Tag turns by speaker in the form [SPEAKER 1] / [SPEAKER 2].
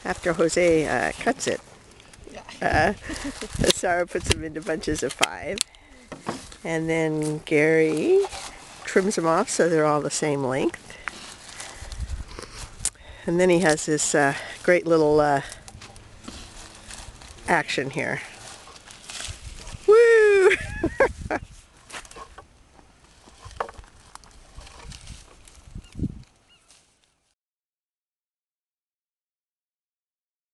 [SPEAKER 1] after Jose cuts it. Sarah puts them into bunches of 5. And then Gary trims them off so they're all the same length. And then he has this great little action here.